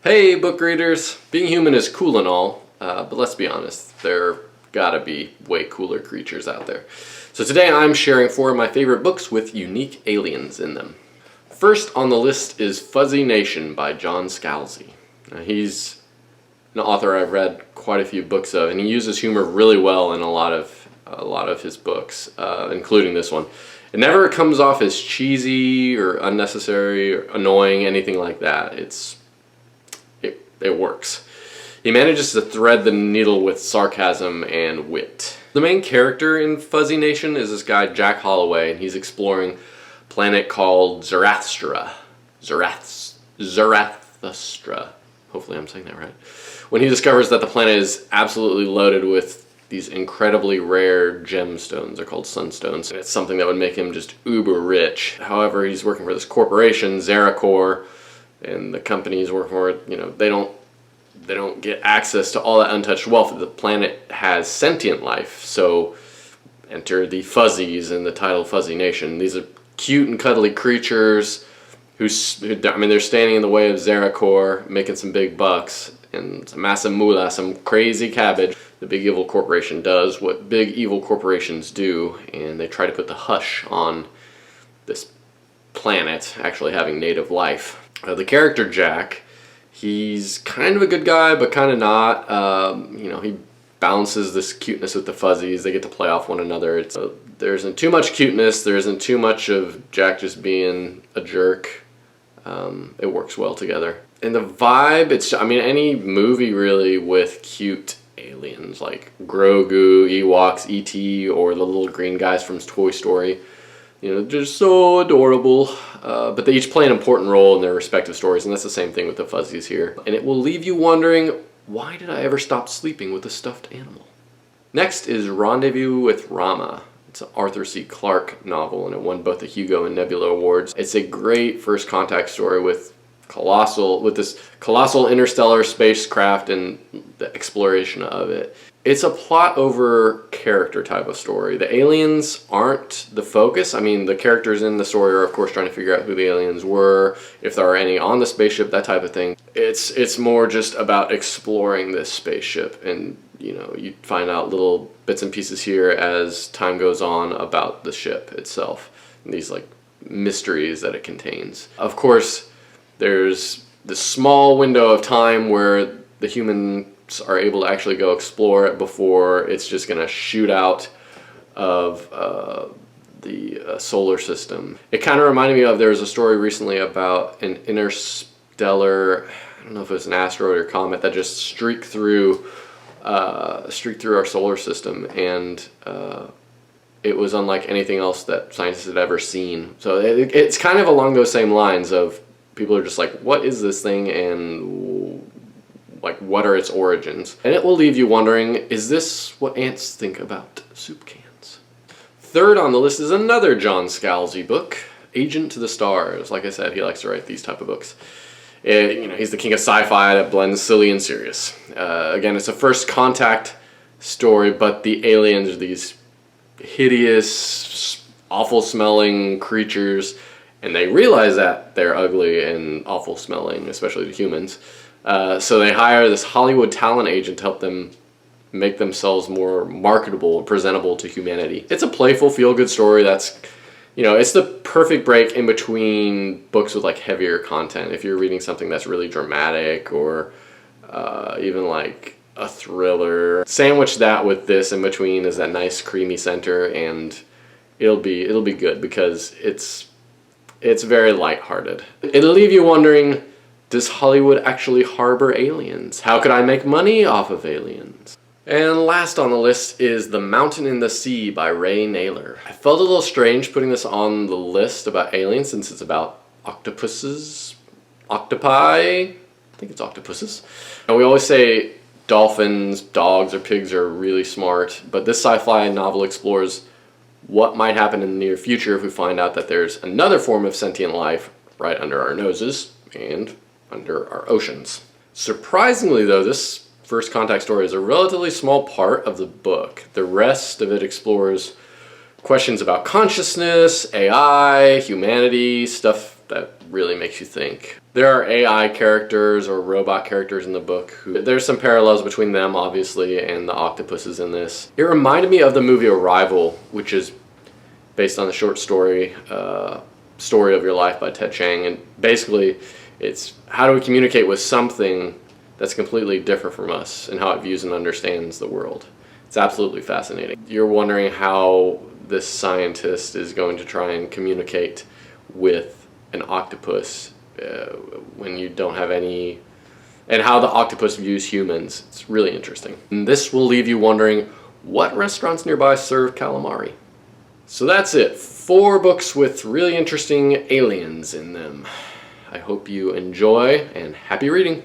Hey book readers! Being human is cool and all, but let's be honest, there gotta be way cooler creatures out there. So today I'm sharing 4 of my favorite books with unique aliens in them. First on the list is Fuzzy Nation by John Scalzi. He's an author I've read quite a few books of, and he uses humor really well in a lot of his books, including this one. It never comes off as cheesy or unnecessary or annoying, anything like that. It works. He manages to thread the needle with sarcasm and wit. The main character in Fuzzy Nation is this guy Jack Holloway, and he's exploring a planet called Zarathustra. Zarathustra. Hopefully I'm saying that right. When he discovers that the planet is absolutely loaded with these incredibly rare gemstones. They're called sunstones. And it's something that would make him just uber rich. However, he's working for this corporation, Zeracor, and the company he's working for, they don't get access to all that untouched wealth. The planet has sentient life, so enter the Fuzzies in the title Fuzzy Nation. These are cute and cuddly creatures they're standing in the way of Zeracor, making some big bucks, and some massive moolah, some crazy cabbage. The big evil corporation does what big evil corporations do, and they try to put the hush on this planet actually having native life. The character Jack, he's kind of a good guy, but kind of not. He balances this cuteness with the Fuzzies. They get to play off one another. There isn't too much cuteness. There isn't too much of Jack just being a jerk. It works well together. And the vibe, any movie really with cute aliens like Grogu, Ewoks, E.T., or the little green guys from Toy Story. They're so adorable, but they each play an important role in their respective stories, and that's the same thing with the Fuzzies here. And it will leave you wondering, why did I ever stop sleeping with a stuffed animal? Next is Rendezvous with Rama. It's an Arthur C. Clarke novel, and it won both the Hugo and Nebula Awards. It's a great first contact story with this colossal interstellar spacecraft and the exploration of it. It's a plot over character type of story. The aliens aren't the focus. The characters in the story are of course trying to figure out who the aliens were, if there are any on the spaceship, that type of thing. It's more just about exploring this spaceship, and you find out little bits and pieces here as time goes on about the ship itself, and these mysteries that it contains. Of course, there's this small window of time where the humans are able to actually go explore it before it's just going to shoot out of the solar system. It kind of reminded me of, there was a story recently about an interstellar, I don't know if it was an asteroid or comet, that just streaked through our solar system, and it was unlike anything else that scientists had ever seen. So it's kind of along those same lines of people are just like, what is this thing, and what are its origins? And it will leave you wondering, is this what ants think about soup cans? Third on the list is another John Scalzi book, Agent to the Stars. Like I said, he likes to write these type of books. He's the king of sci-fi that blends silly and serious. Again, it's a first contact story, but the aliens are these hideous, awful smelling creatures, and they realize that they're ugly and awful smelling, especially to humans. So they hire this Hollywood talent agent to help them make themselves more marketable and presentable to humanity. It's a playful, feel-good story that's, it's the perfect break in between books with heavier content. If you're reading something that's really dramatic, or even a thriller, sandwich that with this in between is that nice creamy center, and it'll be good because it's very lighthearted. It'll leave you wondering, does Hollywood actually harbor aliens? How could I make money off of aliens? And last on the list is The Mountain in the Sea by Ray Naylor. I felt a little strange putting this on the list about aliens since it's about octopuses. Octopi? I think it's octopuses. And we always say dolphins, dogs, or pigs are really smart, but this sci-fi novel explores what might happen in the near future if we find out that there's another form of sentient life right under our noses and under our oceans. Surprisingly though, this first contact story is a relatively small part of the book. The rest of it explores questions about consciousness, AI, humanity, stuff that really makes you think. There are AI characters or robot characters in the book. There's some parallels between them, obviously, and the octopuses in this. It reminded me of the movie Arrival, which is based on the short story, Story of Your Life by Ted Chiang. And basically, it's how do we communicate with something that's completely different from us and how it views and understands the world. It's absolutely fascinating. You're wondering how this scientist is going to try and communicate with an octopus when you don't have any, and how the octopus views humans. It's really interesting. And this will leave you wondering what restaurants nearby serve calamari. So that's it. 4 books with really interesting aliens in them. I hope you enjoy, and happy reading.